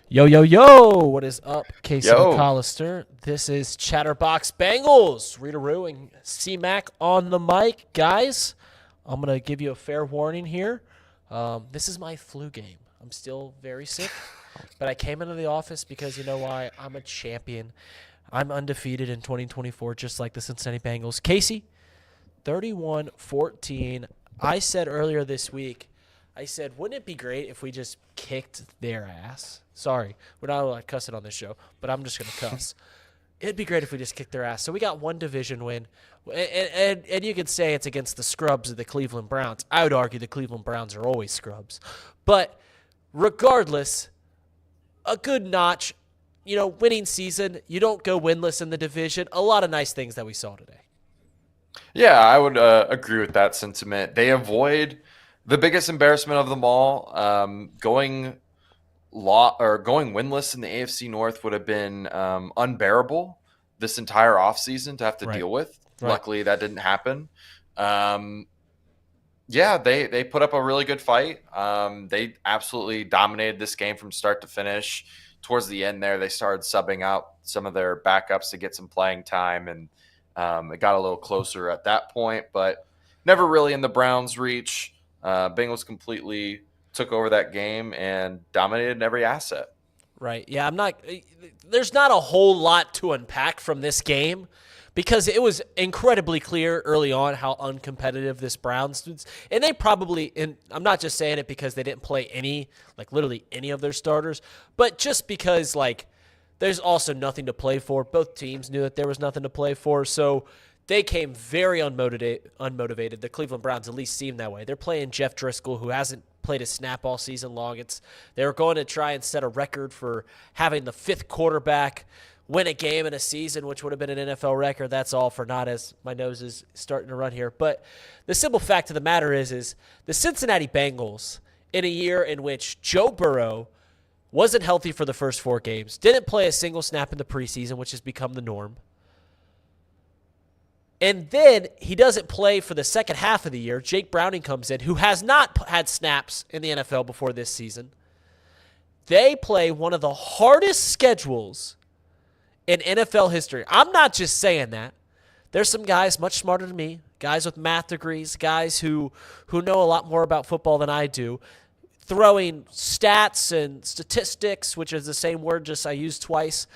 Yo, yo, yo! What is up, Casey Yo, Mccollister? This is Chatterbox Bengals. Rita Roo and C-Mac on the mic. Guys, I'm going to give you a fair warning here. This is my flu game. I'm still very sick, but I came into the office because you know why? I'm a champion. I'm undefeated in 2024, just like the Cincinnati Bengals. Casey, 31-14. I said earlier this week, I said, wouldn't it be great if we just kicked their ass? Sorry, we're not allowed to cuss it on this show, but I'm just going to cuss. It'd be great if we just kicked their ass. So we got one division win, and you could say it's against the scrubs of the Cleveland Browns. I would argue the Cleveland Browns are always scrubs. But regardless, a good notch, winning season. You don't go winless in the division. A lot of nice things that we saw today. yeah, I would agree with that sentiment. They avoid the biggest embarrassment of them all. Going winless in the AFC North would have been unbearable this entire offseason to have to Right. deal with. Right. Luckily, that didn't happen. Yeah, they put up a really good fight. They absolutely dominated this game from start to finish. Towards the end there, they started subbing out some of their backups to get some playing time, and it got a little closer at that point, but never really in the Browns' reach. Bengals completely took over that game and dominated in every asset. Right. Yeah, there's not a whole lot to unpack from this game because it was incredibly clear early on how uncompetitive this Browns was. And and I'm not just saying it because they didn't play literally any of their starters, but just because, there's also nothing to play for. Both teams knew that there was nothing to play for. So they came very unmotivated. The Cleveland Browns at least seem that way. They're playing Jeff Driscoll, who hasn't played a snap all season long. They were going to try and set a record for having the fifth quarterback win a game in a season, which would have been an NFL record. That's all for not, as my nose is starting to run here. But the simple fact of the matter is the Cincinnati Bengals, in a year in which Joe Burrow wasn't healthy for the first four games, didn't play a single snap in the preseason, which has become the norm, and then he doesn't play for the second half of the year. Jake Browning comes in, who has not had snaps in the NFL before this season. They play one of the hardest schedules in NFL history. I'm not just saying that. There's some guys much smarter than me, guys with math degrees, guys who know a lot more about football than I do, throwing stats and statistics, which is the same word just I used twice.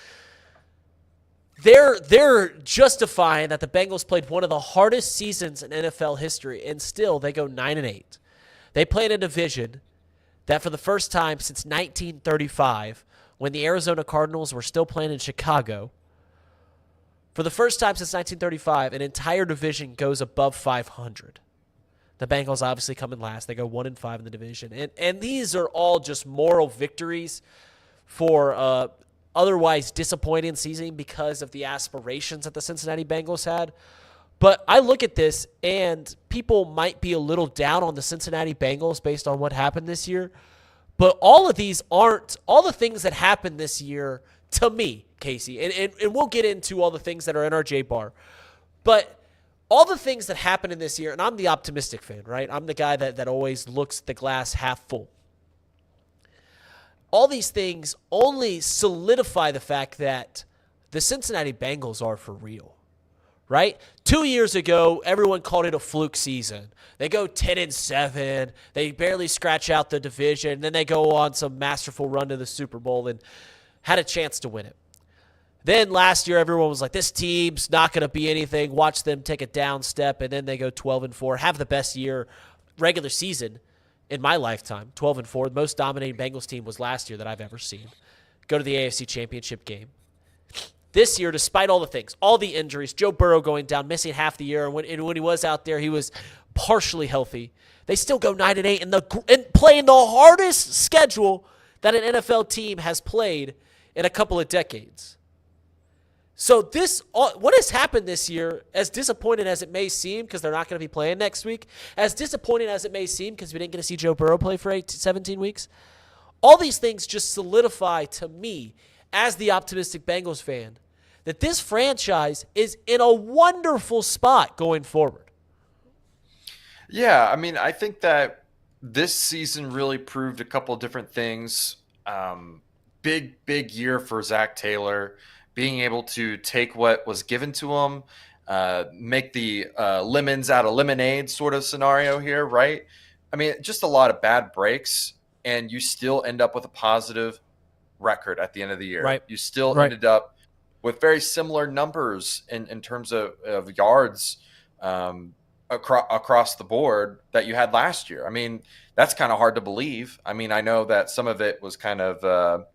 They're justifying that the Bengals played one of the hardest seasons in NFL history, and still they go 9-8. They play in a division that for the first time since 1935, when the Arizona Cardinals were still playing in Chicago, for the first time since 1935, an entire division goes above 500. The Bengals obviously come in last. They go 1-5 in the division. And these are all just moral victories for otherwise disappointing season because of the aspirations that the Cincinnati Bengals had. But I look at this, and people might be a little down on the Cincinnati Bengals based on what happened this year. But all of these aren't all the things that happened this year to me, Casey. And we'll get into all the things that are in our J bar. But all the things that happened in this year, and I'm the optimistic fan, right? I'm the guy that always looks at the glass half full. All these things only solidify the fact that the Cincinnati Bengals are for real, right? 2 years ago, everyone called it a fluke season. They go 10-7. They barely scratch out the division. Then they go on some masterful run to the Super Bowl and had a chance to win it. Then last year, everyone was like, this team's not going to be anything. Watch them take a down step, and then they go 12-4, have the best year regular season in my lifetime, 12-4. The most dominating Bengals team was last year that I've ever seen. Go to the AFC Championship game. This year, despite all the things, all the injuries, Joe Burrow going down, missing half the year, and when he was out there, he was partially healthy. They still go 9-8 and playing the hardest schedule that an NFL team has played in a couple of decades. So what has happened this year, as disappointing as it may seem, because they're not going to be playing next week, as disappointing as it may seem because we didn't get to see Joe Burrow play for 17 weeks, all these things just solidify to me, as the optimistic Bengals fan, that this franchise is in a wonderful spot going forward. Yeah, I mean, I think that this season really proved a couple of different things. big year for Zach Taylor, being able to take what was given to him, make the lemons out of lemonade sort of scenario here, right? I mean, just a lot of bad breaks, and you still end up with a positive record at the end of the year. Right. You still Right. ended up with very similar numbers in terms of yards across the board that you had last year. I mean, that's kind of hard to believe. I mean, I know that some of it was kind of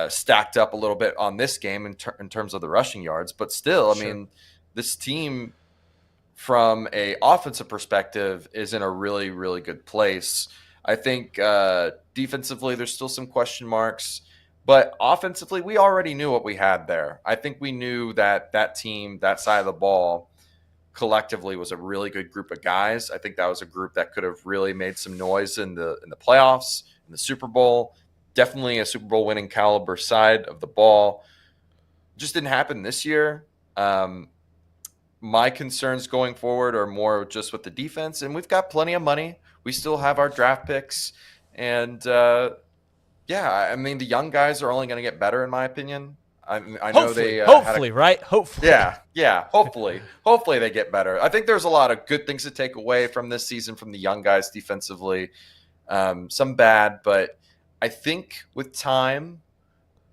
stacked up a little bit on this game in terms of the rushing yards, but still, I mean, this team from a offensive perspective is in a really, really good place. I think defensively, there's still some question marks, but offensively, we already knew what we had there. I think we knew that that team, that side of the ball, collectively was a really good group of guys. I think that was a group that could have really made some noise in the playoffs, in the Super Bowl. Definitely a Super Bowl winning caliber side of the ball. Just didn't happen this year. My concerns going forward are more just with the defense, and we've got plenty of money. We still have our draft picks, and I mean, the young guys are only going to get better, in my opinion. I know they hopefully, right? Hopefully, yeah. Hopefully they get better. I think there's a lot of good things to take away from this season from the young guys defensively. Some bad, but I think with time,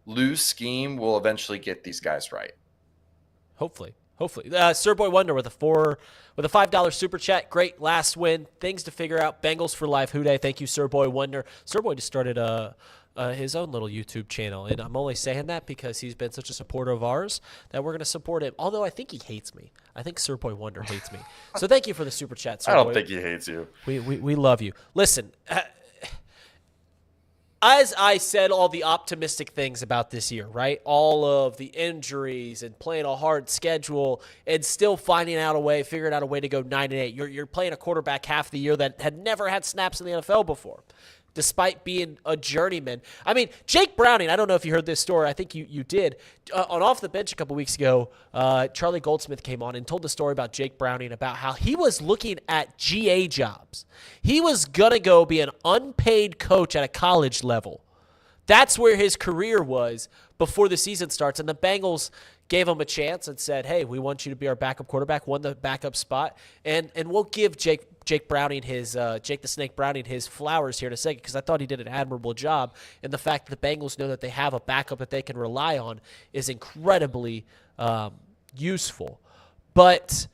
Lou's scheme will eventually get these guys right. Hopefully. Sir Boy Wonder with a $5 super chat. Great last win. Things to figure out. Bengals for life. Who Dey? Thank you, Sir Boy Wonder. Sir Boy just started his own little YouTube channel, and I'm only saying that because he's been such a supporter of ours that we're going to support him. Although I think he hates me. I think Sir Boy Wonder hates me. So thank you for the super chat, Sir Boy. I don't think he hates you. We love you. Listen. As I said, all the optimistic things about this year, right? All of the injuries and playing a hard schedule and still figuring out a way to go 9-8. You're playing a quarterback half the year that had never had snaps in the NFL before, despite being a journeyman. I mean, Jake Browning, I don't know if you heard this story. I think you did. On Off the Bench a couple weeks ago, Charlie Goldsmith came on and told the story about Jake Browning, about how he was looking at GA jobs. He was going to go be an unpaid coach at a college level. That's where his career was before the season starts. And the Bengals gave him a chance and said, hey, we want you to be our backup quarterback, won the backup spot, and we'll give Jake Browning Jake the Snake Browning his flowers here in a second, because I thought he did an admirable job. And the fact that the Bengals know that they have a backup that they can rely on is incredibly useful. But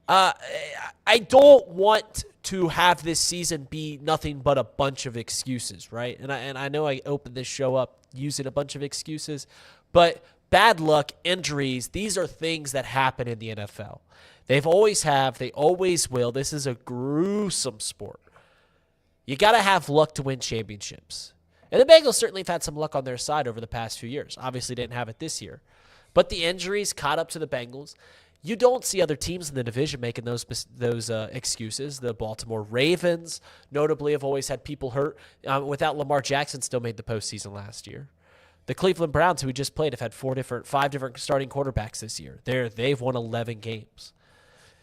I don't want to have this season be nothing but a bunch of excuses, right? And I know I opened this show up using a bunch of excuses, but bad luck, injuries, these are things that happen in the NFL. They've always have, they always will. This is a gruesome sport. You got to have luck to win championships. And the Bengals certainly have had some luck on their side over the past few years. Obviously didn't have it this year. But the injuries caught up to the Bengals. You don't see other teams in the division making those excuses. The Baltimore Ravens, notably, have always had people hurt. Without Lamar Jackson, still made the postseason last year. The Cleveland Browns, who we just played, have had five different starting quarterbacks this year. They've won 11 games.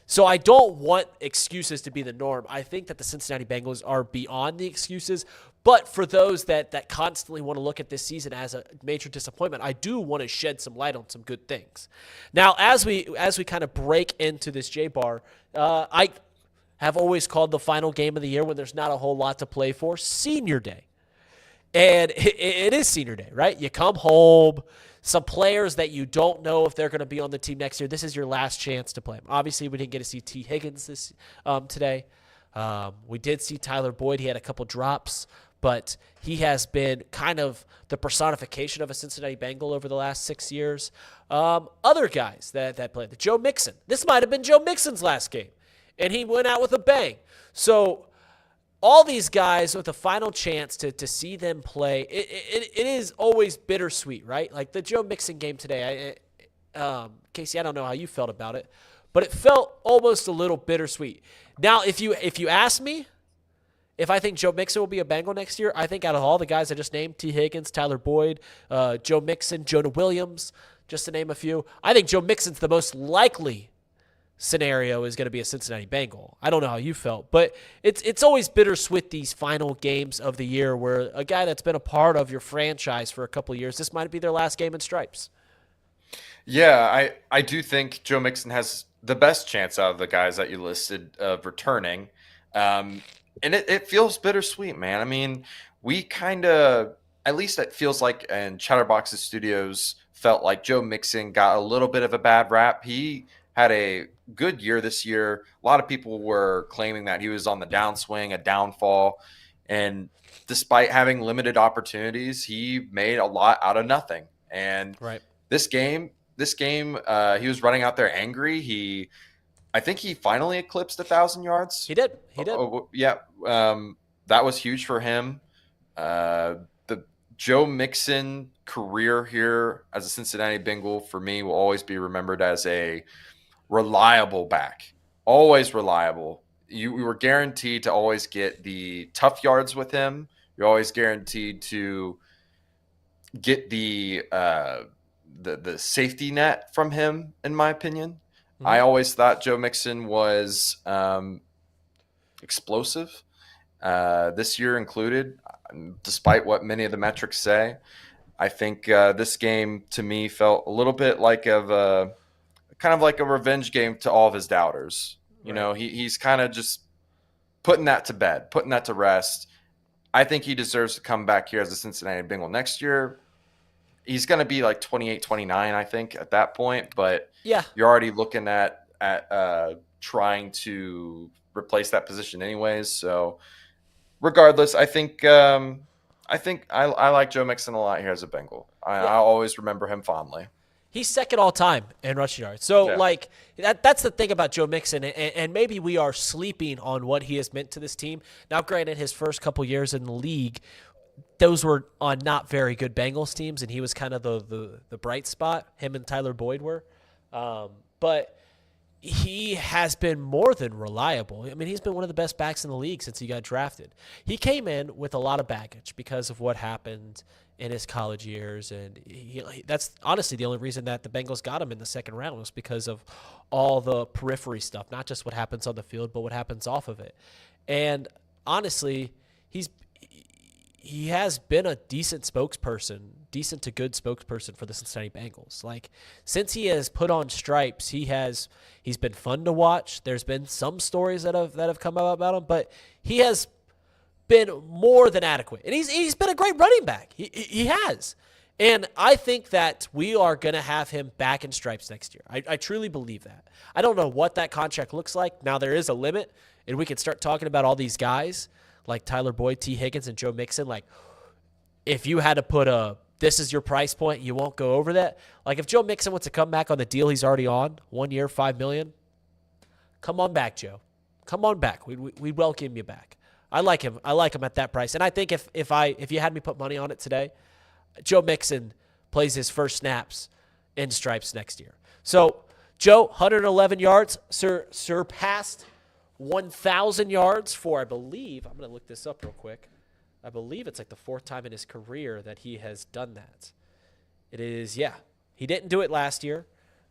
So I don't want excuses to be the norm. I think that the Cincinnati Bengals are beyond the excuses. But for those that constantly want to look at this season as a major disappointment, I do want to shed some light on some good things. Now, as we kind of break into this J-Bar, I have always called the final game of the year, when there's not a whole lot to play for, Senior Day. And it is Senior Day, right? You come home, some players that you don't know if they're going to be on the team next year, this is your last chance to play them. Obviously, we didn't get to see T. Higgins today. We did see Tyler Boyd. He had a couple drops, but he has been kind of the personification of a Cincinnati Bengal over the last 6 years. Other guys that played, Joe Mixon. This might have been Joe Mixon's last game, and he went out with a bang. So all these guys with a final chance to see them play, it is always bittersweet, right? Like the Joe Mixon game today, Casey, I don't know how you felt about it, but it felt almost a little bittersweet. Now, if you ask me if I think Joe Mixon will be a Bengal next year, I think out of all the guys I just named, T. Higgins, Tyler Boyd, Joe Mixon, Jonah Williams, just to name a few, I think Joe Mixon's the most likely scenario is going to be a Cincinnati Bengal. I don't know how you felt, but it's always bittersweet these final games of the year where a guy that's been a part of your franchise for a couple of years, this might be their last game in stripes. Yeah, I do think Joe Mixon has the best chance out of the guys that you listed of returning. Um, and it feels bittersweet, man. I mean, we kind of, at least it feels like in Chatterbox's studios, felt like Joe Mixon got a little bit of a bad rap. He had a good year this year. A lot of people were claiming that he was on the downswing, a downfall. And despite having limited opportunities, he made a lot out of nothing. And Right. this game, he was running out there angry. I think he finally eclipsed 1,000 yards. He did. Yeah. That was huge for him. The Joe Mixon career here as a Cincinnati Bengal for me will always be remembered as a reliable back. Always reliable. You were guaranteed to always get the tough yards with him. You're always guaranteed to get the safety net from him, in my opinion. Mm-hmm. I always thought Joe Mixon was explosive, this year included, despite what many of the metrics say. I think this game, to me, felt a little bit like kind of like a revenge game to all of his doubters. You know, he's kind of just putting that to bed, putting that to rest. I think he deserves to come back here as a Cincinnati Bengal next year. He's going to be like 28, 29, I think, at that point. But yeah, you're already looking at trying to replace that position anyways. So regardless, I think I like Joe Mixon a lot here as a Bengal. I always remember him fondly. He's second all time in rushing yards. So, that's the thing about Joe Mixon, and maybe we are sleeping on what he has meant to this team. Now, granted, his first couple years in the league, those were on not very good Bengals teams, and he was kind of the bright spot. Him and Tyler Boyd were. But he has been more than reliable. I mean, he's been one of the best backs in the league since he got drafted. He came in with a lot of baggage because of what happened in his college years, and that's honestly the only reason that the Bengals got him in the second round was because of all the periphery stuff, not just what happens on the field, but what happens off of it. And honestly, he has been a decent to good spokesperson for the Cincinnati Bengals. Like, since he has put on stripes, he's been fun to watch. There's been some stories that have come out about him, but he has been more than adequate. And he's been a great running back. He has. And I think that we are going to have him back in stripes next year. I truly believe that. I don't know what that contract looks like. Now, there is a limit, and we can start talking about all these guys like Tyler Boyd, T. Higgins, and Joe Mixon. Like, if you had to put this is your price point, you won't go over that. Like, if Joe Mixon wants to come back on the deal he's already on, 1 year, $5 million, come on back, Joe. Come on back. We'd welcome you back. I like him. I like him at that price. And I think if you had me put money on it today, Joe Mixon plays his first snaps in stripes next year. So, Joe, 111 yards, surpassed 1,000 yards for, I believe, I'm going to look this up real quick. I believe it's like the fourth time in his career that he has done that. It is, he didn't do it last year,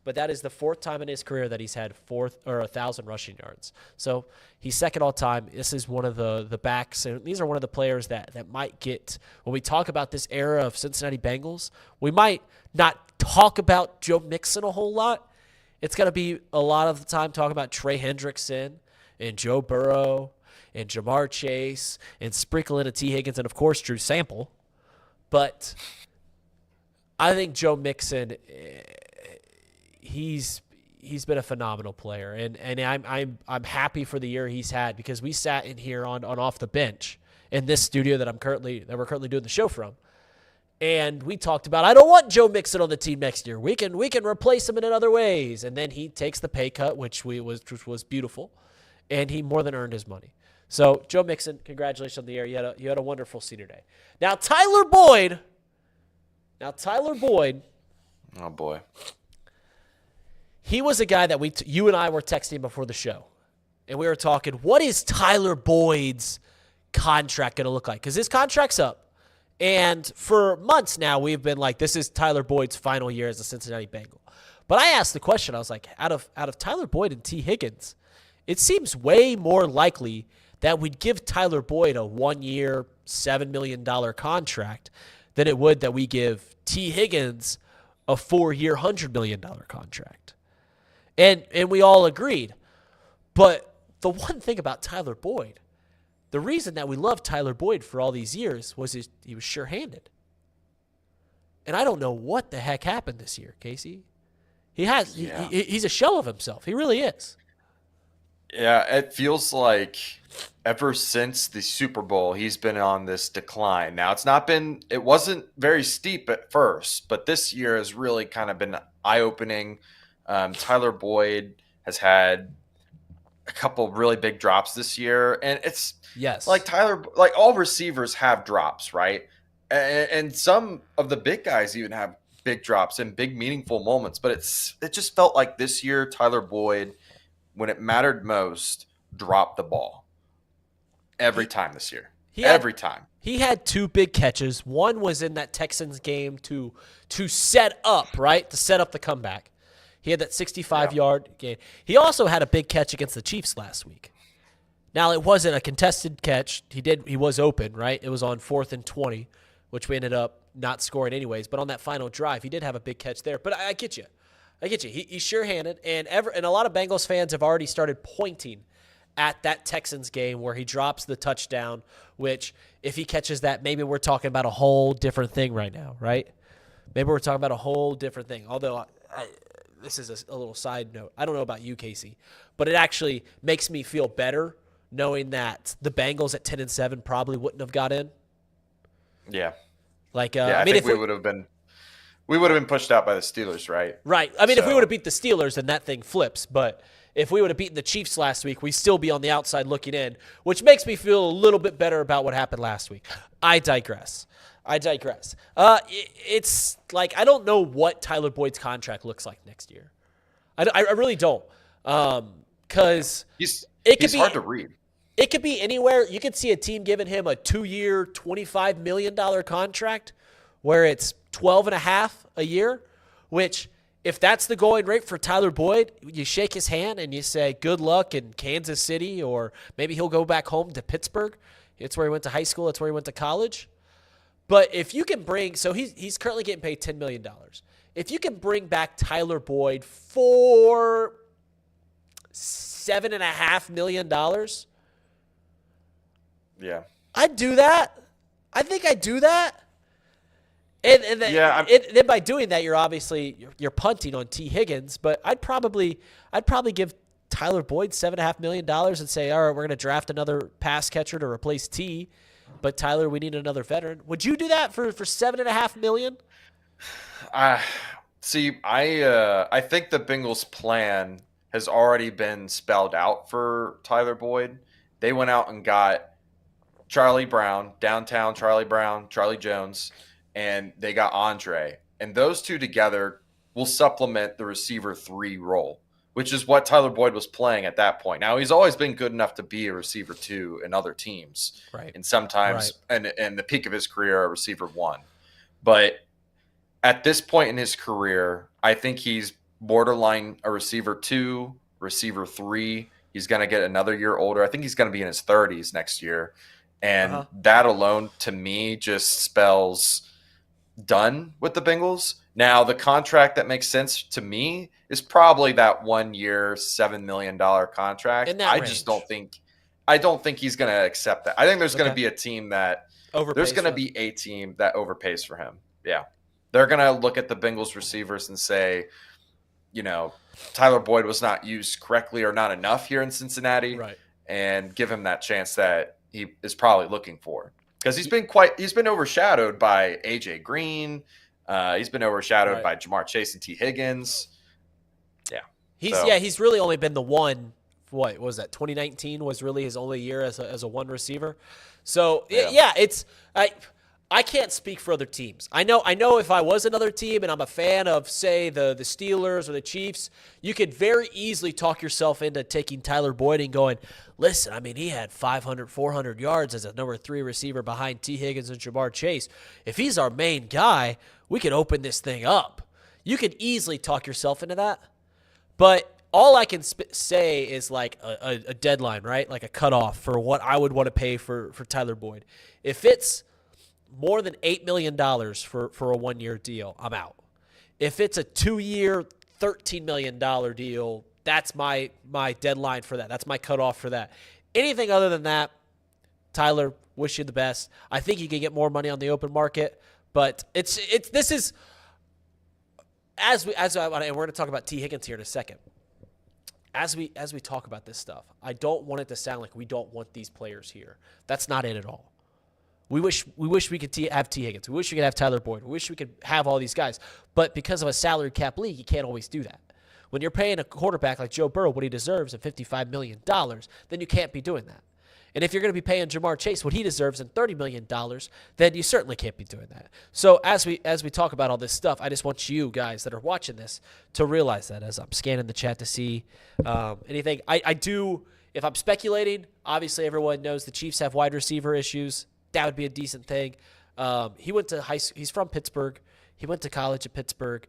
but that is the fourth time in his career that he's had 1,000 rushing yards. So he's second all time. This is one of the backs, and these are one of the players that might get, when we talk about this era of Cincinnati Bengals, we might not talk about Joe Mixon a whole lot. It's going to be a lot of the time talking about Trey Hendrickson and Joe Burrow and Jamar Chase and sprinkle in a T. Higgins and, of course, Drew Sample. But I think Joe Mixon, he's been a phenomenal player, and I'm happy for the year he's had, because we sat in here on off the bench in this studio that we're currently doing the show from, and we talked about, I don't want Joe Mixon on the team next year. We can replace him in other ways, and then he takes the pay cut, which was beautiful, and he more than earned his money. So Joe Mixon, congratulations on the year. You had a wonderful senior day. Now Tyler Boyd. Oh boy. He was a guy that you and I were texting before the show, and we were talking, what is Tyler Boyd's contract going to look like? Because his contract's up, and for months now we've been like, this is Tyler Boyd's final year as a Cincinnati Bengal. But I asked the question. I was like, out of Tyler Boyd and T. Higgins, it seems way more likely that we'd give Tyler Boyd a 1-year, $7 million contract than it would that we give T. Higgins a 4-year, $100 million contract. And we all agreed. But the one thing about Tyler Boyd, the reason that we loved Tyler Boyd for all these years was he was sure-handed. And I don't know what the heck happened this year, Casey. He's a shell of himself. He really is. Yeah, it feels like ever since the Super Bowl, he's been on this decline. Now, it wasn't very steep at first, but this year has really kind of been eye-opening. Tyler Boyd has had a couple really big drops this year, and it's like all receivers have drops, right? And some of the big guys even have big drops and big meaningful moments, but it just felt like this year Tyler Boyd, when it mattered most, dropped the ball every time this year. Every time. He had 2 big catches. One was in that Texans game to set up, right? To set up the comeback. He had that 65-yard gain. He also had a big catch against the Chiefs last week. Now, it wasn't a contested catch. He was open, right? It was on 4th and 20, which we ended up not scoring anyways. But on that final drive, he did have a big catch there. But I get you. He's sure-handed, and a lot of Bengals fans have already started pointing at that Texans game where he drops the touchdown, which if he catches that, maybe we're talking about a whole different thing right now, right? Maybe we're talking about a whole different thing. Although this is a little side note. I don't know about you, Casey, but it actually makes me feel better knowing that the Bengals at 10-7 probably wouldn't have got in. Yeah. I think we would have been pushed out by the Steelers, right? Right. I mean, if we would have beat the Steelers, then that thing flips. But if we would have beaten the Chiefs last week, we'd still be on the outside looking in, which makes me feel a little bit better about what happened last week. I digress. It's like I don't know what Tyler Boyd's contract looks like next year. I really don't. Because he's hard to read. It could be anywhere. You could see a team giving him a 2-year, $25 million contract where it's 12.5 a year, which if that's the going rate for Tyler Boyd, you shake his hand and you say, good luck in Kansas City, or maybe he'll go back home to Pittsburgh. It's where he went to high school. It's where he went to college. But if you can bring – so he's currently getting paid $10 million. If you can bring back Tyler Boyd for $7.5 million – yeah, I'd do that. I think I'd do that. And then by doing that, you're punting on T. Higgins. But I'd probably give Tyler Boyd $7.5 million and say, all right, we're going to draft another pass catcher to replace T. But Tyler, we need another veteran. Would you do that for $7.5 million? See, I think the Bengals' plan has already been spelled out for Tyler Boyd. They went out and got Charlie Brown, downtown Charlie Brown, Charlie Jones, and they got Andre. And those two together will supplement the receiver 3 role, which is what Tyler Boyd was playing at that point. Now, he's always been good enough to be a receiver 2 in other teams. Right. And sometimes, and the peak of his career, a receiver 1. But at this point in his career, I think he's borderline a receiver 2, receiver 3. He's going to get another year older. I think he's going to be in his 30s next year. And that alone, to me, just spells done with the Bengals. Now, the contract that makes sense to me is probably that 1-year, $7 million contract. I don't think he's going to accept that. I think there's going to be a team that overpays for him. Yeah. They're going to look at the Bengals receivers and say, Tyler Boyd was not used correctly or not enough here in Cincinnati, right, and give him that chance that he is probably looking for. Because he's been overshadowed by AJ Green. He's been overshadowed by Jamar Chase and T. Higgins. Yeah. He's really only been the one. What was that? 2019 was really his only year as a one receiver. So I can't speak for other teams. I know if I was another team and I'm a fan of, say, the Steelers or the Chiefs, you could very easily talk yourself into taking Tyler Boyd and going, listen, I mean, he had 500, 400 yards as a number 3 receiver behind T. Higgins and Jamar Chase. If he's our main guy, we could open this thing up. You could easily talk yourself into that, but all I can say is like a deadline, right? Like a cutoff for what I would want to pay for Tyler Boyd. If it's more than $8 million for a 1-year deal, I'm out. If it's a 2-year, $13 million deal, that's my deadline for that. That's my cutoff for that. Anything other than that, Tyler, wish you the best. I think you can get more money on the open market, but this is and we're going to talk about T. Higgins here in a second. As we talk about this stuff, I don't want it to sound like we don't want these players here. That's not it at all. We wish we could have T. Higgins. We wish we could have Tyler Boyd. We wish we could have all these guys. But because of a salary cap league, you can't always do that. When you're paying a quarterback like Joe Burrow what he deserves at $55 million, then you can't be doing that. And if you're going to be paying Jamar Chase what he deserves in $30 million, then you certainly can't be doing that. So as we talk about all this stuff, I just want you guys that are watching this to realize that as I'm scanning the chat to see anything. I do, if I'm speculating, obviously everyone knows the Chiefs have wide receiver issues. That would be a decent thing. He went to high school. He's from Pittsburgh. He went to college at Pittsburgh.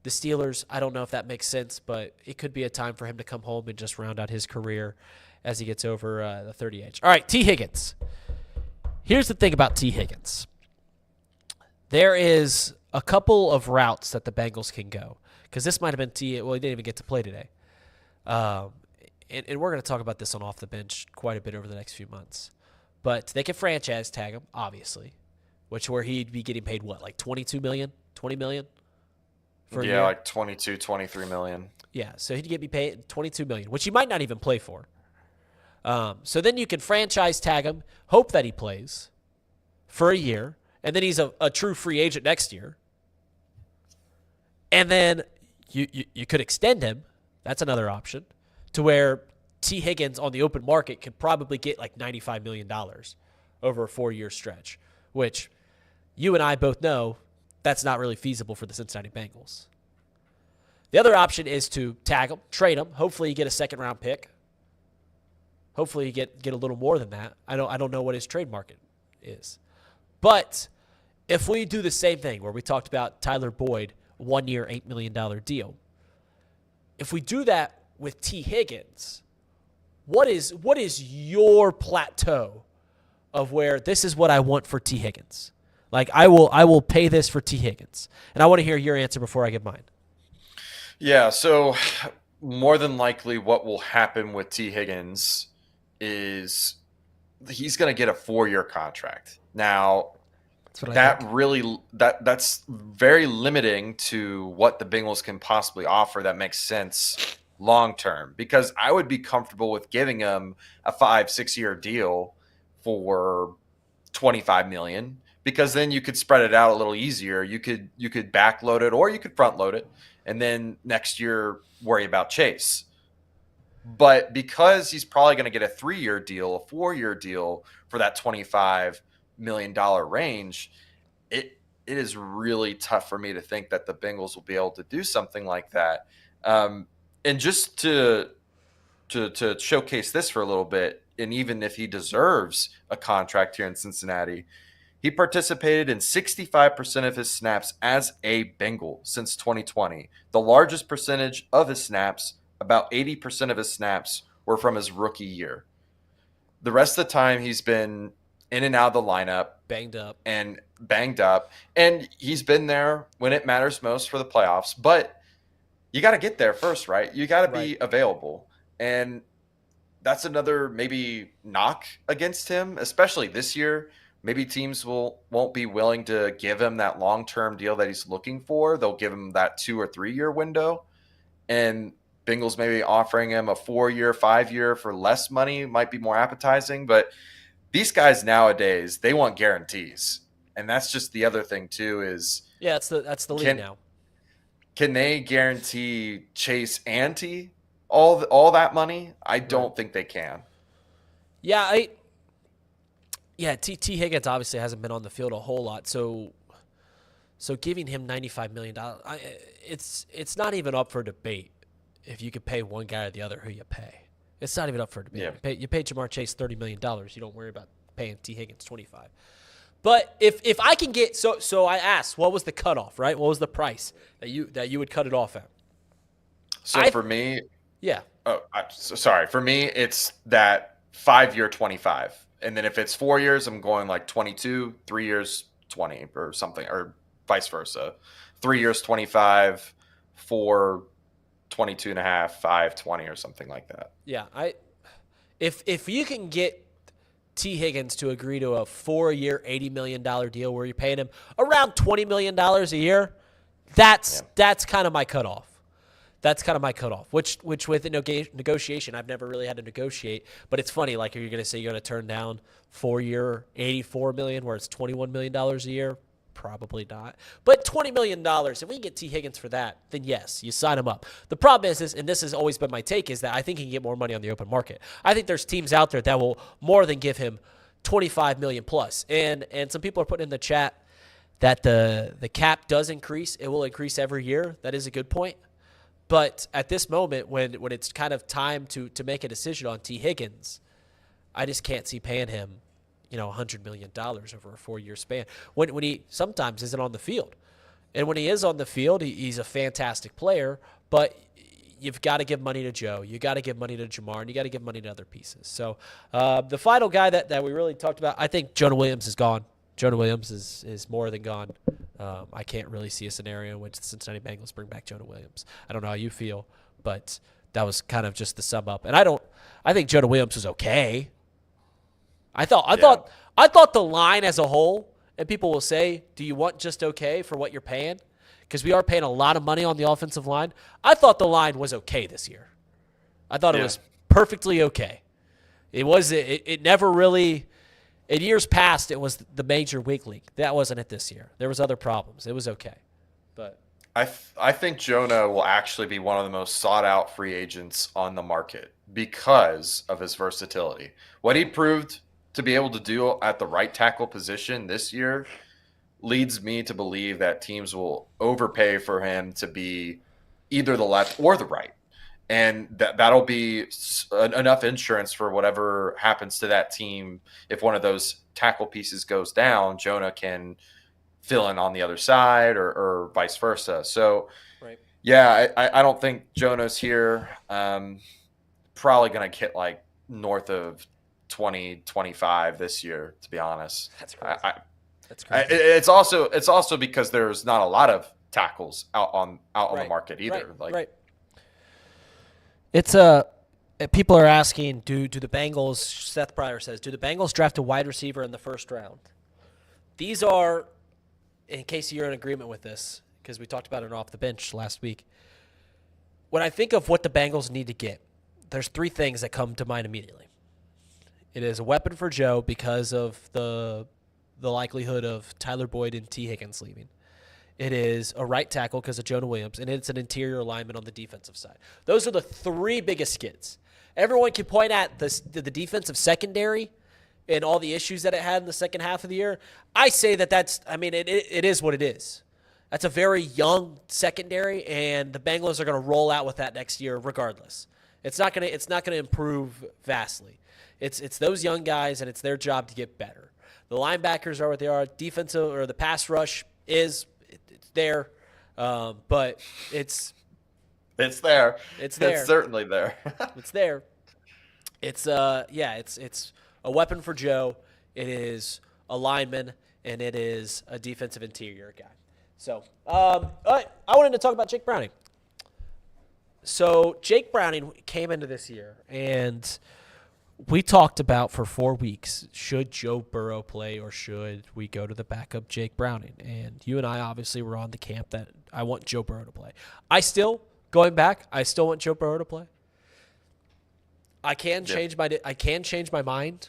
The Steelers, I don't know if that makes sense, but it could be a time for him to come home and just round out his career as he gets over the 30 age. All right, T. Higgins. Here's the thing about T. Higgins. There is a couple of routes that the Bengals can go, because this might have been T. Well, he didn't even get to play today. And we're going to talk about this on Off the Bench quite a bit over the next few months. But they can franchise tag him, obviously, where he'd be getting paid what, like $22 million, $20 million? For a year? Like 22, 23 million. Yeah, so he'd be paid $22 million, which he might not even play for. So then you can franchise tag him, hope that he plays for a year, and then he's a true free agent next year. And then you could extend him. That's another option, to where T. Higgins on the open market could probably get like $95 million over a 4-year stretch, which you and I both know that's not really feasible for the Cincinnati Bengals. The other option is to tag him, trade him. Hopefully you get a second-round pick. Hopefully you get a little more than that. I don't know what his trade market is. But if we do the same thing where we talked about Tyler Boyd, 1-year, $8 million deal, if we do that with T. Higgins, what is your plateau of where this is what I want for T. Higgins? Like I will pay this for T. Higgins. And I want to hear your answer before I give mine. Yeah, so more than likely what will happen with T. Higgins is he's going to get a 4-year contract. Now, that's very limiting to what the Bengals can possibly offer that makes sense long term, because I would be comfortable with giving him a 5-6 year deal for $25 million, because then you could spread it out a little easier. You could backload it, or you could front load it, and then next year worry about Chase. But because he's probably going to get a 3-year deal, a 4-year deal for that $25 million range, it is really tough for me to think that the Bengals will be able to do something like that. And just to showcase this for a little bit, and even if he deserves a contract here in Cincinnati, he participated in 65% of his snaps as a Bengal since 2020. The largest percentage of his snaps, about 80% of his snaps, were from his rookie year. The rest of the time, he's been in and out of the lineup. Banged up. And he's been there when it matters most for the playoffs. But you got to get there first, right? You got to be available. And that's another maybe knock against him, especially this year. Maybe teams won't be willing to give him that long-term deal that he's looking for. They'll give him that 2 or 3 year window. And Bengals maybe offering him a 4-year, 5-year for less money might be more appetizing. But these guys nowadays, they want guarantees. And that's just the other thing too is that's the league now. Can they guarantee Chase and T all that money? I don't think they can. Yeah, T. Higgins obviously hasn't been on the field a whole lot, so giving him $95 million, it's not even up for debate if you could pay one guy or the other who you pay. It's not even up for debate. Yeah. You pay Jamar Chase $30 million. You don't worry about paying T. Higgins $25. But if I can get so I asked, what was the cutoff, right? What was the price that you would cut it off at? So for me, yeah. oh, sorry. For me, it's that 5-year 25. And then if it's 4 years, I'm going like 22, 3 years 20 or something, or vice versa. 3 years 25, 4 22 and a half, 5 20 or something like that. Yeah, if you can get T. Higgins to agree to a 4-year, $80 million deal where you're paying him around $20 million a year, that's kind of my cutoff. That's kind of my cutoff, which with negotiation, I've never really had to negotiate. But it's funny, like, are you going to say you're going to turn down 4-year, $84 million where it's $21 million a year? Probably not. But $20 million, if we can get T. Higgins for that, then yes, you sign him up. The problem is, and this has always been my take, is that I think he can get more money on the open market. I think there's teams out there that will more than give him $25 million plus. And some people are putting in the chat that the cap does increase. It will increase every year. That is a good point. But at this moment, when it's kind of time to make a decision on T. Higgins, I just can't see paying him, $100 million over a 4-year span when he sometimes isn't on the field. And when he is on the field, he's a fantastic player, but you've got to give money to Joe. You got to give money to Jamar, and you got to give money to other pieces. So the final guy that we really talked about, I think Jonah Williams is gone. Jonah Williams is more than gone. I can't really see a scenario in which the Cincinnati Bengals bring back Jonah Williams. I don't know how you feel, but that was kind of just the sum up. And I think Jonah Williams was okay. I thought the line as a whole, and people will say, do you want just okay for what you're paying? Because we are paying a lot of money on the offensive line. I thought the line was okay this year. I thought it was perfectly okay. It never really, in years past, it was the major weak link. That wasn't it this year. There was other problems. It was okay. But I think Jonah will actually be one of the most sought out free agents on the market because of his versatility. What he proved to be able to do at the right tackle position this year leads me to believe that teams will overpay for him to be either the left or the right. And that'll be enough insurance for whatever happens to that team. If one of those tackle pieces goes down, Jonah can fill in on the other side or vice versa. So, yeah, I don't think Jonah's here. Probably going to get like north of 20-25 this year, to be honest. That's crazy. That's crazy. crazy. It's also because there's not a lot of tackles out on the market either. Right. It's people are asking, do the Bengals? Seth Pryor says, do the Bengals draft a wide receiver in the first round? These are, in case you're in agreement with this, because we talked about it off the bench last week. When I think of what the Bengals need to get, there's 3 things that come to mind immediately. It is a weapon for Joe because of the likelihood of Tyler Boyd and T. Higgins leaving. It is a right tackle because of Jonah Williams, and it's an interior alignment on the defensive side. Those are the 3 biggest skids. Everyone can point at the defensive secondary and all the issues that it had in the second half of the year. I say it is what it is. That's a very young secondary, and the Bengals are going to roll out with that next year regardless. It's not going to improve vastly. It's those young guys, and it's their job to get better. The linebackers are what they are. Defensive or the pass rush it's there, but it's there. It's there. It's certainly there. It's there. It's it's a weapon for Joe. It is a lineman, and it is a defensive interior guy. So, all right, I wanted to talk about Jake Browning. So Jake Browning came into this year, and we talked about for 4 weeks, should Joe Burrow play or should we go to the backup Jake Browning? And you and I obviously were on the camp that I want Joe Burrow to play. I still want Joe Burrow to play. I can change my mind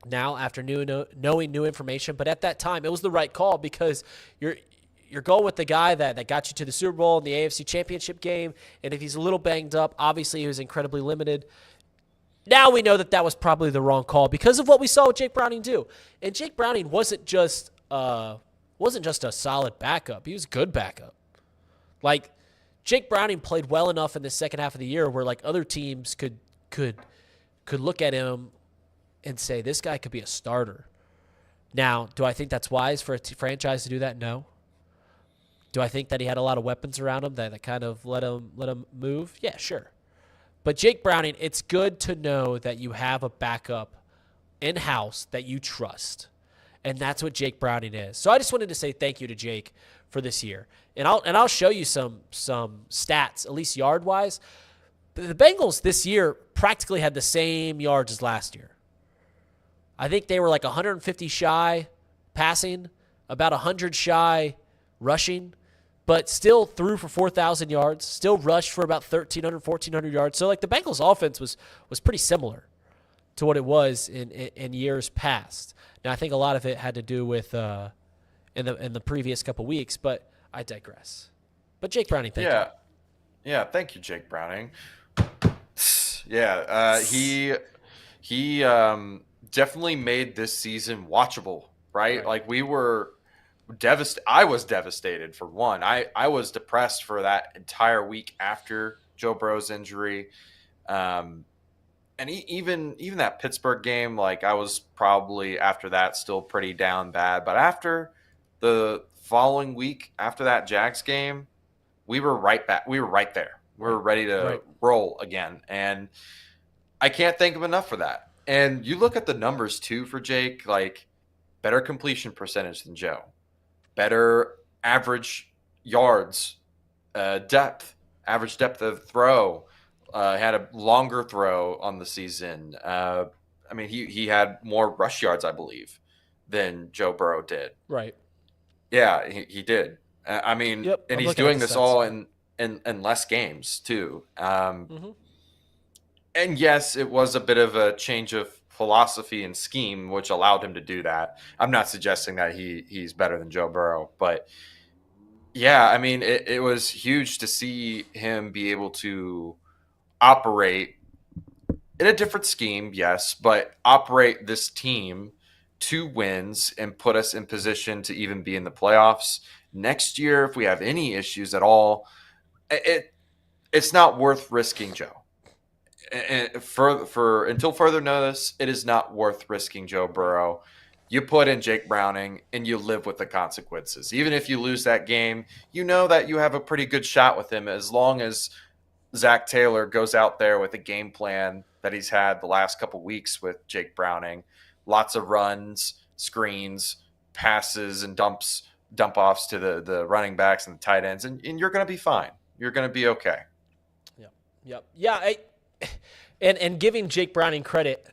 now after knowing new information, but at that time it was the right call because you're going with the guy that got you to the Super Bowl and the AFC Championship game, and if he's a little banged up, obviously he was incredibly limited. Now we know that was probably the wrong call because of what we saw with Jake Browning do. And Jake Browning wasn't just a solid backup. He was a good backup. Like, Jake Browning played well enough in the second half of the year where like other teams could look at him and say, this guy could be a starter. Now, do I think that's wise for a franchise to do that? No. Do I think that he had a lot of weapons around him that kind of let him move? Yeah, sure. But Jake Browning, it's good to know that you have a backup in-house that you trust. And that's what Jake Browning is. So I just wanted to say thank you to Jake for this year. And I'll show you some stats, at least yard-wise. The Bengals this year practically had the same yards as last year. I think they were like 150 shy passing, about 100 shy rushing, but still threw for 4,000 yards, still rushed for about 1,300, 1,400 yards. So like the Bengals offense was pretty similar to what it was in years past. Now I think a lot of it had to do with in the previous couple weeks, but I digress. But Jake Browning, thank you. Yeah, thank you, Jake Browning. Yeah, he definitely made this season watchable, right? Like we were devastated. I was devastated for one. I was depressed for that entire week after Joe Burrow's injury. And even that Pittsburgh game, like I was probably after that still pretty down bad. But after the following week, after that Jags game, we were right back. We were right there. We were ready to roll again. And I can't thank him enough for that. And you look at the numbers too for Jake, like better completion percentage than Joe, better average yards, average depth of throw. Had a longer throw on the season. I mean, he had more rush yards, I believe, than Joe Burrow did. Right. Yeah, he did. I mean, and he's doing this all in less games too. And yes, it was a bit of a change of philosophy and scheme, which allowed him to do that. I'm not suggesting that he's better than Joe Burrow, but yeah, I mean, it was huge to see him be able to operate in a different scheme, yes, but operate this team to wins and put us in position to even be in the playoffs next year. If we have any issues at all, it's not worth risking Joe. And for until further notice, it is not worth risking Joe Burrow. You put in Jake Browning and you live with the consequences. Even if you lose that game, you know that you have a pretty good shot with him as long as Zach Taylor goes out there with a game plan that he's had the last couple weeks with Jake Browning. Lots of runs, screens, passes, and dump-offs to the running backs and the tight ends, and you're going to be fine. You're going to be okay. Yep. Yeah, and giving Jake Browning credit,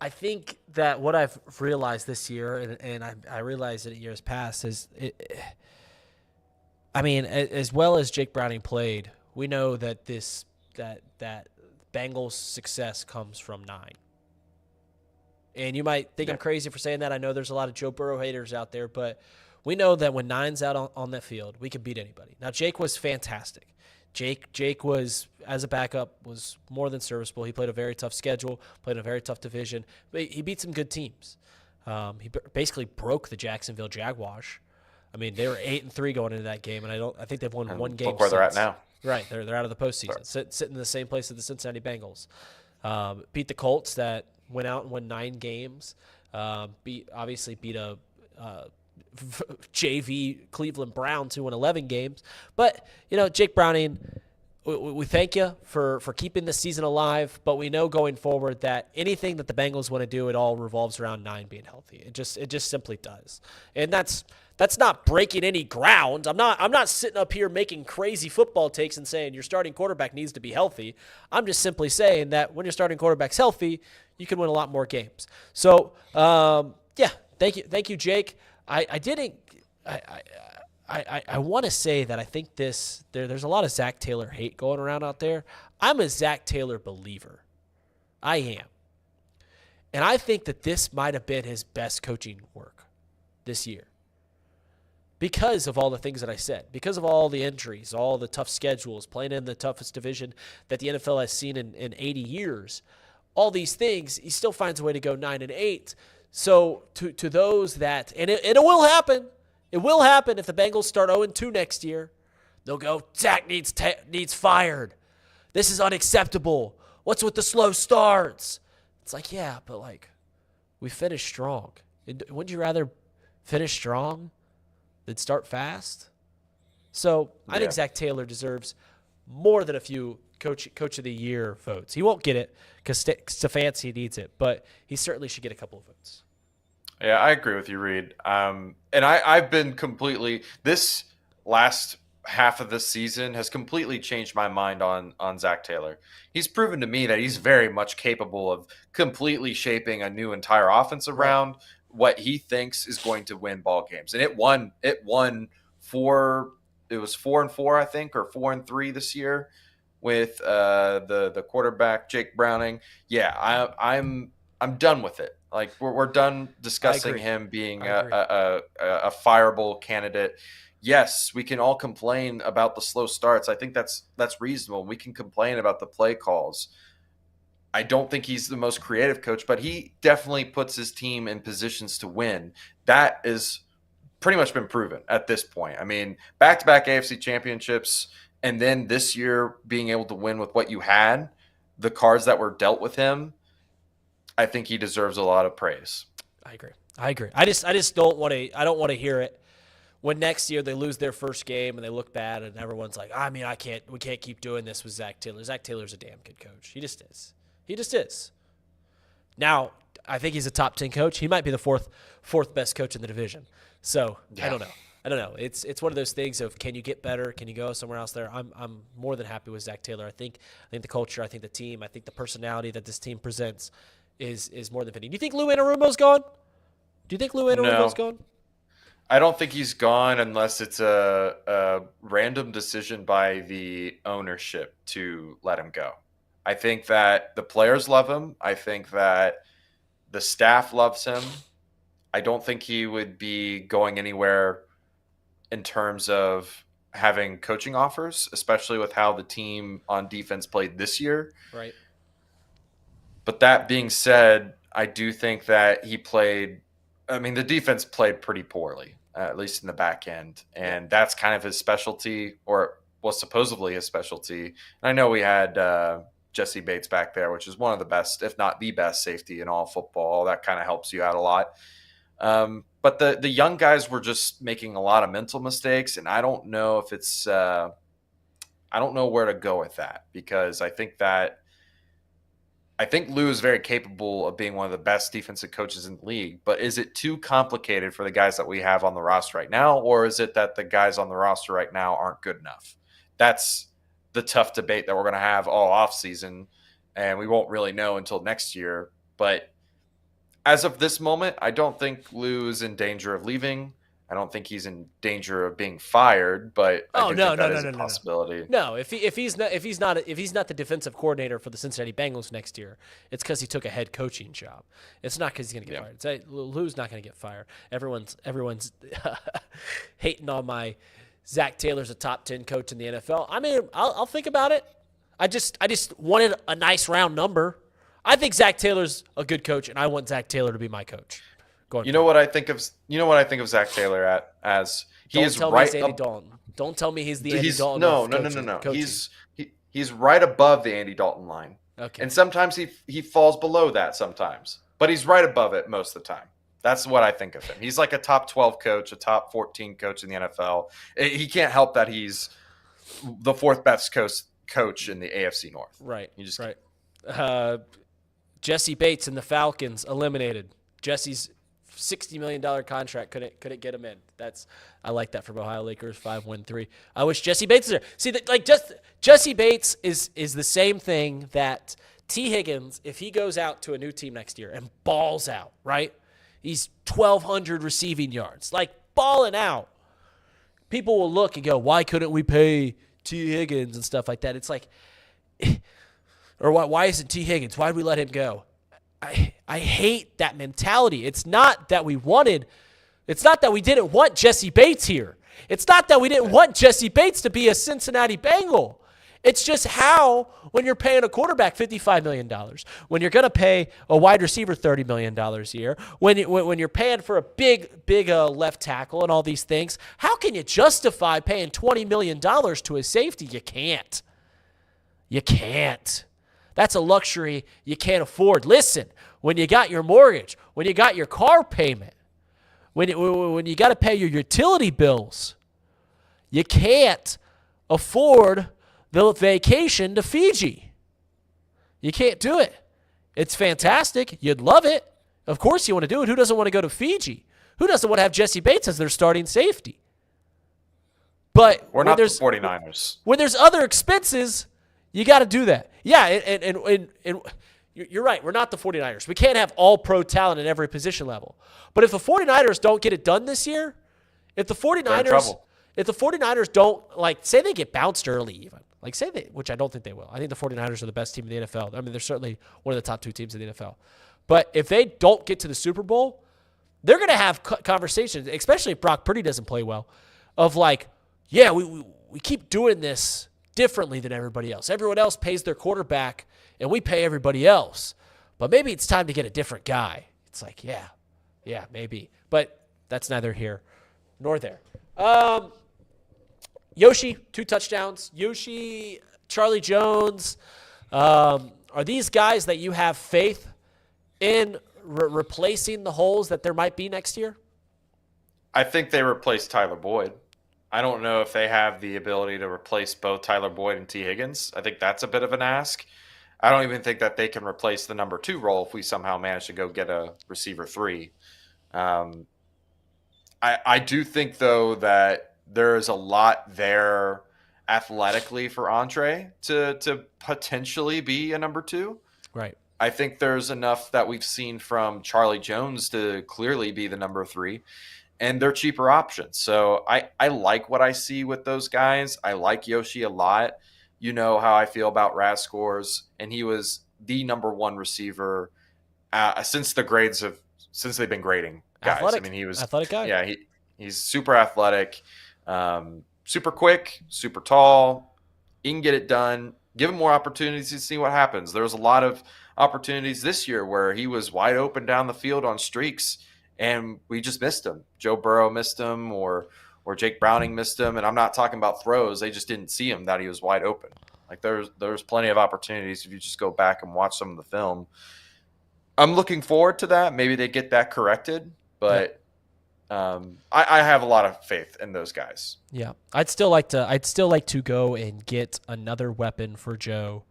I think that what I've realized this year, and I realized it in years past, is I mean, as well as Jake Browning played, we know that that Bengals' success comes from 9. And you might think I'm crazy for saying that. I know there's a lot of Joe Burrow haters out there, but we know that when 9's out on that field, we can beat anybody. Now, Jake was fantastic. Jake was, as a backup, was more than serviceable. He played a very tough schedule, played in a very tough division, but he beat some good teams. He basically broke the Jacksonville Jaguars. I mean, they were 8-3 going into that game, and I think they've won one game. Look where they're at now. Right, they're out of the postseason, sitting in the same place as the Cincinnati Bengals. Beat the Colts that went out and won 9 games. Beat a JV Cleveland Browns who won 11 games. But Jake Browning, we thank you for keeping the season alive. But we know going forward that anything that the Bengals want to do, it all revolves around 9 being healthy. It just simply does, and that's not breaking any ground. I'm not sitting up here making crazy football takes and saying your starting quarterback needs to be healthy. I'm just simply saying that when your starting quarterback's healthy, you can win a lot more games. So, thank you, Jake. I want to say that I think there's a lot of Zach Taylor hate going around out there. I'm a Zach Taylor believer. I am. And I think that this might have been his best coaching work this year. Because of all the things that I said, because of all the injuries, all the tough schedules, playing in the toughest division that the NFL has seen in 80 years, all these things, he still finds a way to go 9-8. So to those that, and it will happen. It will happen if the Bengals start 0-2 next year. They'll go, Zach needs fired. This is unacceptable. What's with the slow starts? It's like, yeah, but we finished strong. Wouldn't you rather finish strong, then start fast. So I think Yeah. Zach Taylor deserves more than a few coach of the year votes. He won't get it because Stefanski needs it, but he certainly should get a couple of votes. Yeah, I agree with you, Reid. And I've been this last half of this season has completely changed my mind on Zach Taylor. He's proven to me that he's very much capable of completely shaping a new entire offense around what he thinks is going to win ball games. And it won four. It was 4-4, I think, or 4-3 this year with the quarterback Jake Browning. Yeah, I'm done with it. Like we're done discussing him being a fireable candidate. Yes, we can all complain about the slow starts. I think that's reasonable. We can complain about the play calls. I don't think he's the most creative coach, but he definitely puts his team in positions to win. That is pretty much been proven at this point. I mean, back-to-back AFC championships, and then this year being able to win with what you had, the cards that were dealt with him, I think he deserves a lot of praise. I agree. I just don't want to. I don't want to hear it when next year they lose their first game and they look bad and everyone's like, I mean, we can't keep doing this with Zach Taylor. Zach Taylor's a damn good coach. He just is. Now, I think he's a top 10 coach. He might be the fourth best coach in the division. So yeah. I don't know. It's one of those things of, can you get better? Can you go somewhere else there? I'm more than happy with Zach Taylor. I think the culture, I think the team, I think the personality that this team presents is more than fitting. Do you think Lou Anarumo's gone? No. I don't think he's gone unless it's a random decision by the ownership to let him go. I think that the players love him. I think that the staff loves him. I don't think he would be going anywhere in terms of having coaching offers, especially with how the team on defense played this year. Right. But that being said, I do think that the defense played pretty poorly, at least in the back end. And that's kind of his specialty, or was supposedly his specialty. And I know we had Jesse Bates back there, which is one of the best, if not the best safety in all football. That kind of helps you out a lot. But the young guys were just making a lot of mental mistakes, and I don't know if it's I don't know where to go with that, because I think Lou is very capable of being one of the best defensive coaches in the league, but is it too complicated for the guys that we have on the roster right now, or is it that the guys on the roster right now aren't good enough? That's the tough debate that we're going to have all offseason, and we won't really know until next year. But as of this moment, I don't think Lou is in danger of leaving. I don't think he's in danger of being fired, but I think that is a possibility. No, if he's not the defensive coordinator for the Cincinnati Bengals next year, it's because he took a head coaching job. It's not because he's going to get fired. Lou's not going to get fired. Everyone's hating on my Zach Taylor's a top 10 coach in the NFL. I mean, I'll think about it. I just wanted a nice round number. I think Zach Taylor's a good coach, and I want Zach Taylor to be my coach. You know what I think of Zach Taylor as he is right. He's Andy Dalton. Don't tell me he's the Andy Dalton. No. He's right above the Andy Dalton line. Okay. And sometimes he falls below that sometimes, but he's right above it most of the time. That's what I think of him. He's like a top 12 coach, a top 14 coach in the NFL. He can't help that he's the fourth best coach in the AFC North. Right. You just right. Jesse Bates and the Falcons eliminated. Jesse's $60 million contract couldn't get him in. I like that from Ohio Lakers 5-1-3. I wish Jesse Bates was there. See, Jesse Bates is the same thing that T. Higgins, if he goes out to a new team next year and balls out, right? He's 1,200 receiving yards, like balling out. People will look and go, why couldn't we pay T. Higgins and stuff like that? It's like, or why isn't T. Higgins? Why did we let him go? I hate that mentality. It's not that we didn't want Jesse Bates here. It's not that we didn't want Jesse Bates to be a Cincinnati Bengal. It's just how, when you're paying a quarterback $55 million, when you're going to pay a wide receiver $30 million a year, when you're paying for a big left tackle and all these things, how can you justify paying $20 million to a safety? You can't. You can't. That's a luxury you can't afford. Listen, when you got your mortgage, when you got your car payment, When you got to pay your utility bills, you can't afford the vacation to Fiji. You can't do it. It's fantastic. You'd love it. Of course you want to do it. Who doesn't want to go to Fiji? Who doesn't want to have Jesse Bates as their starting safety? But we're not the 49ers. When there's other expenses, you got to do that. Yeah, and you're right. We're not the 49ers. We can't have all-pro talent at every position level. But if the 49ers don't get it done this year, if the 49ers don't, like, say they get bounced early even, like say they, which I don't think they will. I think the 49ers are the best team in the NFL. I mean, they're certainly one of the top 2 teams in the NFL. But if they don't get to the Super Bowl, they're going to have conversations, especially if Brock Purdy doesn't play well, of like, yeah, we keep doing this differently than everybody else. Everyone else pays their quarterback, and we pay everybody else. But maybe it's time to get a different guy. It's like, yeah, maybe. But that's neither here nor there. Yoshi, 2 touchdowns. Yoshi, Charlie Jones. Are these guys that you have faith in replacing the holes that there might be next year? I think they replace Tyler Boyd. I don't know if they have the ability to replace both Tyler Boyd and T. Higgins. I think that's a bit of an ask. I don't even think that they can replace the number 2 role if we somehow manage to go get a receiver 3. I do think, though, that there's a lot there athletically for Andre to potentially be a number 2. Right. I think there's enough that we've seen from Charlie Jones to clearly be the number 3. And they're cheaper options. So I like what I see with those guys. I like Yoshi a lot. You know how I feel about RAS scores. And he was the number 1 receiver since they've been grading guys. Athletic. I mean, he was athletic guy. Yeah, he's super athletic, super quick, super tall. He can get it done. Give him more opportunities to see what happens. There was a lot of opportunities this year where he was wide open down the field on streaks, and we just missed him. Joe Burrow missed him, or Jake Browning missed him. And I'm not talking about throws. They just didn't see him that he was wide open. Like there's plenty of opportunities if you just go back and watch some of the film. I'm looking forward to that. Maybe they get that corrected, but I have a lot of faith in those guys. Yeah, I'd still like to go and get another weapon for Joe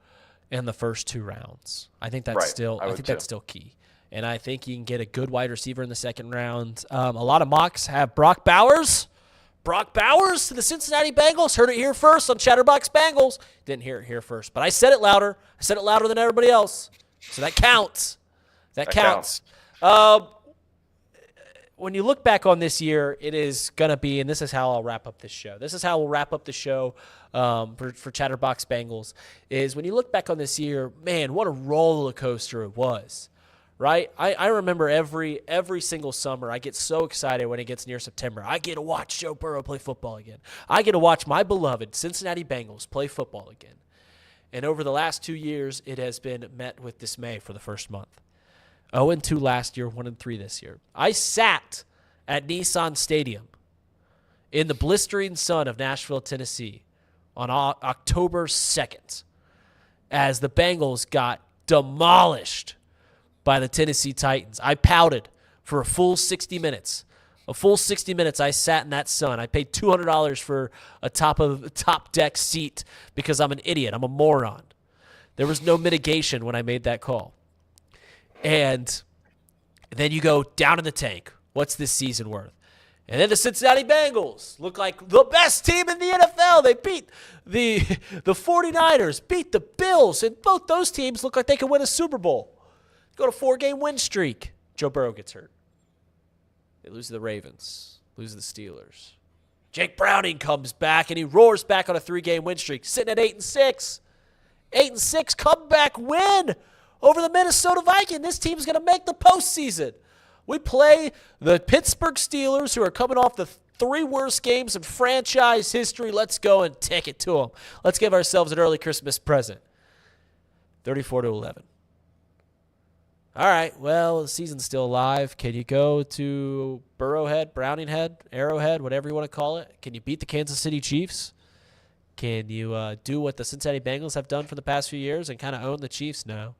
in the first 2 rounds. I think that's that's still key. And I think you can get a good wide receiver in the 2nd round. A lot of mocks have Brock Bowers. Brock Bowers to the Cincinnati Bengals. Heard it here first on Chatterbox Bengals. Didn't hear it here first, but I said it louder. I said it louder than everybody else. So that counts. That counts. When you look back on this year, it is going to be, and this is how I'll wrap up this show. This is how we'll wrap up the show for Chatterbox Bengals, is when you look back on this year, man, what a roller coaster it was. Right? I remember every single summer, I get so excited when it gets near September. I get to watch Joe Burrow play football again. I get to watch my beloved Cincinnati Bengals play football again. And over the last 2 years, it has been met with dismay for the first month. 0-2 last year, 1-3 this year. I sat at Nissan Stadium in the blistering sun of Nashville, Tennessee on October 2nd as the Bengals got demolished by the Tennessee Titans. I pouted for a full 60 minutes. A full 60 minutes I sat in that sun. I paid $200 for a top deck seat because I'm an idiot. I'm a moron. There was no mitigation when I made that call. And then you go down in the tank. What's this season worth? And then the Cincinnati Bengals look like the best team in the NFL. They beat the 49ers, beat the Bills, and both those teams look like they could win a Super Bowl. Go to 4-game win streak. Joe Burrow gets hurt. They lose to the Ravens, lose to the Steelers. Jake Browning comes back, and he roars back on a 3-game win streak, sitting at 8-6. 8-6 comeback win over the Minnesota Vikings. This team's going to make the postseason. We play the Pittsburgh Steelers, who are coming off the 3 worst games in franchise history. Let's go and take it to them. Let's give ourselves an early Christmas present. 34-11. All right, well, the season's still alive. Can you go to Burrowhead, Browninghead, Arrowhead, whatever you want to call it? Can you beat the Kansas City Chiefs? Can you do what the Cincinnati Bengals have done for the past few years and kind of own the Chiefs? No.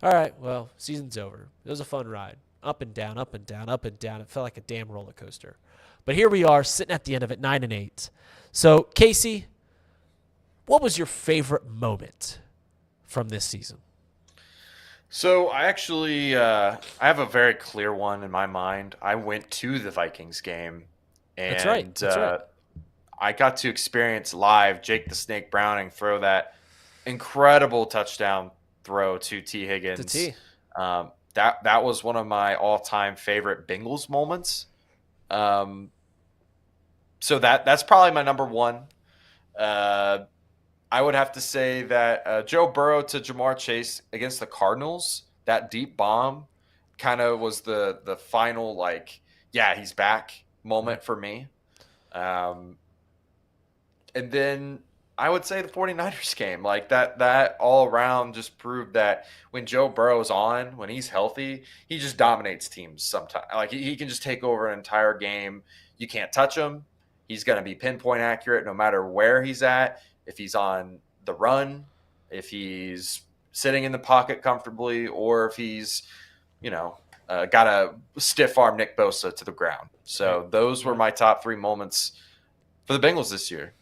All right, well, season's over. It was a fun ride. up and down, up and down, up and down. It felt like a damn roller coaster. But here we are, sitting at the end of it, 9-8. So, Casey, what was your favorite moment from this season? So I actually I have a very clear one in my mind. I went to the Vikings game, and That's right. That's right. I got to experience live Jake the Snake Browning throw that incredible touchdown throw to T. Higgins. To T. That was one of my all-time favorite Bengals moments. So that's probably my number one. I would have to say that Joe Burrow to Jamar Chase against the Cardinals, that deep bomb kind of was the final, like, yeah, he's back moment for me. And then I would say the 49ers game, like that all around just proved that when Joe Burrow's on, when he's healthy, he just dominates teams sometimes. Like he can just take over an entire game. You can't touch him. He's going to be pinpoint accurate no matter where he's at. If he's on the run, if he's sitting in the pocket comfortably, or if he's, got a stiff arm Nick Bosa to the ground. So those were my top three moments for the Bengals this year.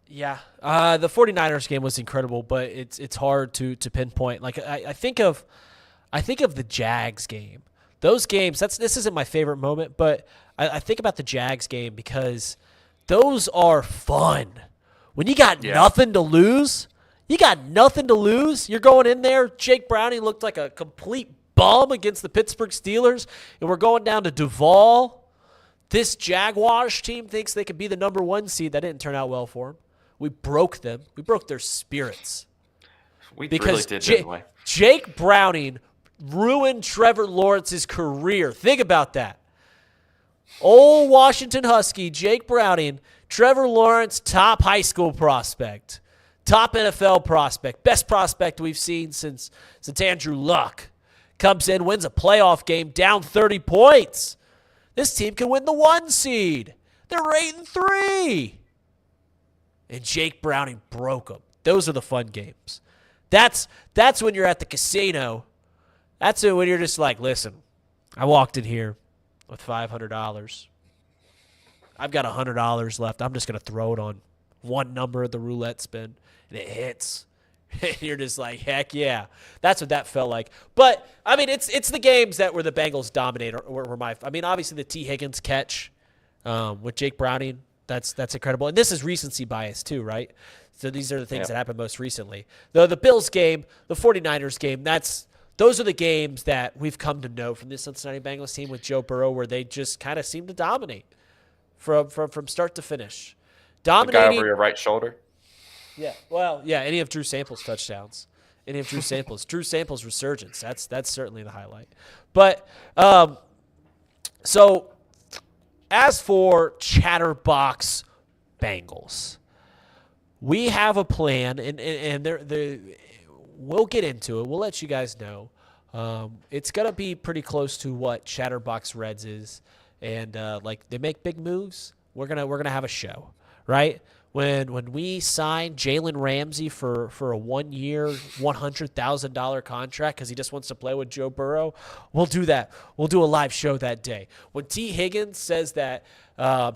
Yeah, the 49ers game was incredible, but it's hard to pinpoint. Like I think of the Jags game. Those games, this isn't my favorite moment, but I think about the Jags game because those are fun. When you got nothing to lose, you're going in there. Jake Browning looked like a complete bum against the Pittsburgh Steelers, and we're going down to Duval. This Jaguars team thinks they could be the number one seed. That didn't turn out well for them. We broke them. We broke their spirits. We really did, didn't we? Jake Browning ruined Trevor Lawrence's career. Think about that. Old Washington Husky, Jake Browning, Trevor Lawrence, top high school prospect, top NFL prospect, best prospect we've seen since Andrew Luck. Comes in, wins a playoff game, down 30 points. This team can win the 1 seed. They're 8-3. And Jake Browning broke them. Those are the fun games. That's when you're at the casino. That's when you're just like, listen, I walked in here with $500. I've got $100 left. I'm just going to throw it on one number of the roulette spin, and it hits. And you're just like, heck yeah. That's what that felt like. But, I mean, it's the games that were the Bengals dominate. Obviously the T. Higgins catch with Jake Browning, that's incredible. And this is recency bias too, right? So these are the things that happened most recently. The Bills game, the 49ers game, those are the games that we've come to know from the Cincinnati Bengals team with Joe Burrow, where they just kind of seem to dominate from start to finish. Dominating. The guy over your right shoulder? Yeah. Well, yeah, any of Drew Sample's touchdowns. Drew Sample's resurgence. That's certainly the highlight. But so as for Chatterbox Bengals, we have a plan, and we'll get into it. We'll let you guys know. It's gonna be pretty close to what Chatterbox Reds is, and like they make big moves. We're gonna have a show, right? When we sign Jalen Ramsey for a 1 year, $100,000 contract because he just wants to play with Joe Burrow, we'll do that. We'll do a live show that day. When T. Higgins says that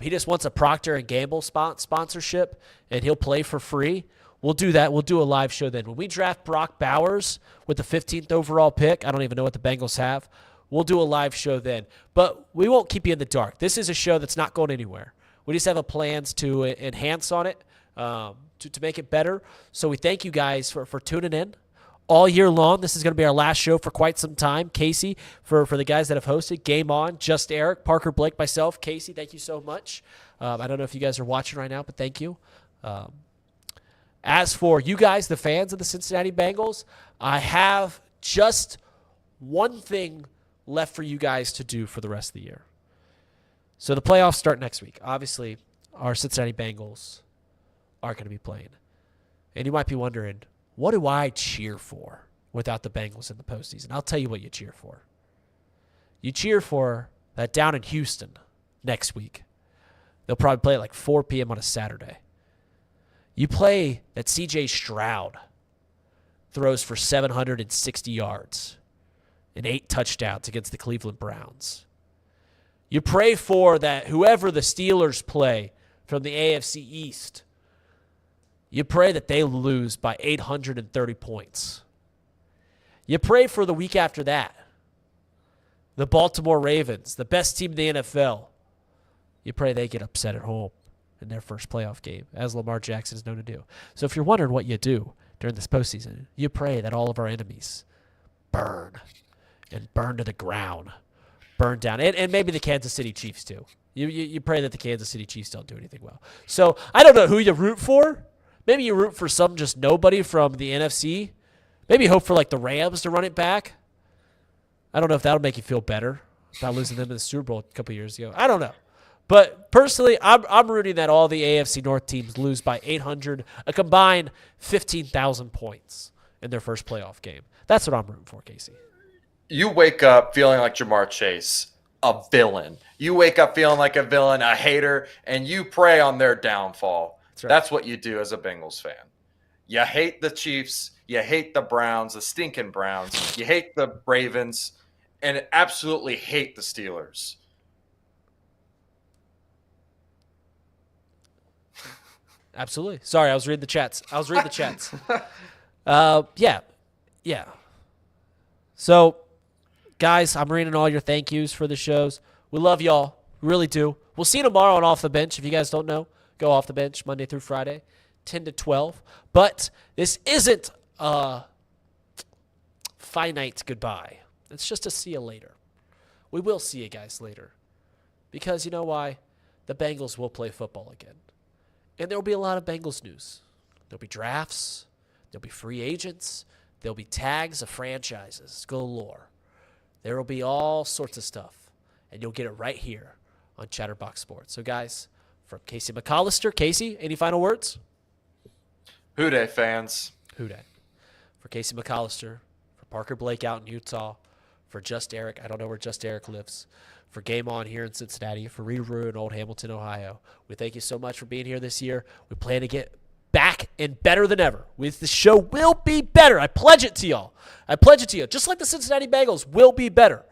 he just wants a Procter & Gamble sponsorship and he'll play for free, we'll do that. We'll do a live show then. When we draft Brock Bowers with the 15th overall pick, I don't even know what the Bengals have, we'll do a live show then. But we won't keep you in the dark. This is a show that's not going anywhere. We just have plans to enhance on it, to make it better. So we thank you guys for tuning in all year long. This is going to be our last show for quite some time. Casey, for the guys that have hosted, Game On, Just Eric, Parker Blake, myself. Casey, thank you so much. I don't know if you guys are watching right now, but thank you. As for you guys, the fans of the Cincinnati Bengals, I have just one thing left for you guys to do for the rest of the year. So the playoffs start next week. Obviously, our Cincinnati Bengals are going to be playing. And you might be wondering, what do I cheer for without the Bengals in the postseason? I'll tell you what you cheer for. You cheer for that down in Houston next week. They'll probably play at like 4 p.m. on a Saturday. You play that C.J. Stroud throws for 760 yards and 8 touchdowns against the Cleveland Browns. You pray for that whoever the Steelers play from the AFC East, you pray that they lose by 830 points. You pray for the week after that, the Baltimore Ravens, the best team in the NFL. You pray they get upset at home in their first playoff game, as Lamar Jackson is known to do. So if you're wondering what you do during this postseason, you pray that all of our enemies burn and burn to the ground, burn down, and maybe the Kansas City Chiefs too. You pray that the Kansas City Chiefs don't do anything well. So I don't know who you root for. Maybe you root for some just nobody from the NFC. Maybe you hope for like the Rams to run it back. I don't know if that'll make you feel better about losing them in the Super Bowl a couple years ago. I don't know. But personally, I'm rooting that all the AFC North teams lose by 800, a combined 15,000 points in their first playoff game. That's what I'm rooting for, Casey. You wake up feeling like Jamar Chase, a villain. You wake up feeling like a villain, a hater, and you pray on their downfall. Right. That's what you do as a Bengals fan. You hate the Chiefs. You hate the Browns, the stinking Browns. You hate the Ravens, and absolutely hate the Steelers. Absolutely. Sorry, I was reading the chats. Yeah. So, guys, I'm reading all your thank yous for the shows. We love y'all. We really do. We'll see you tomorrow on Off the Bench. If you guys don't know, go Off the Bench Monday through Friday, 10 to 12. But this isn't a finite goodbye. It's just a see you later. We will see you guys later. Because you know why? The Bengals will play football again. And there will be a lot of Bengals news. There'll be drafts. There'll be free agents. There'll be tags of franchises galore. There will be all sorts of stuff. And you'll get it right here on Chatterbox Sports. So, guys, from Casey Mccollister. Casey, any final words? Who Dey fans? Who Dey. For Casey Mccollister, for Parker Blake out in Utah, for Just Eric, I don't know where Just Eric lives, for Game On here in Cincinnati, for Reid in Old Hamilton, Ohio. We thank you so much for being here this year. We plan to get back and better than ever. The show will be better. I pledge it to y'all. Just like the Cincinnati Bengals will be better.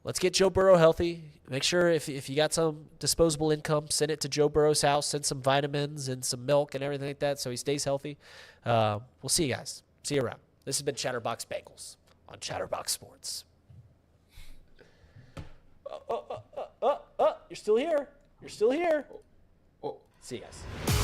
Let's get Joe Burrow healthy. Make sure if you got some disposable income, send it to Joe Burrow's house. Send some vitamins and some milk and everything like that so he stays healthy. We'll see you guys. See you around. This has been Chatterbox Bengals on Chatterbox Sports. You're still here. See you guys.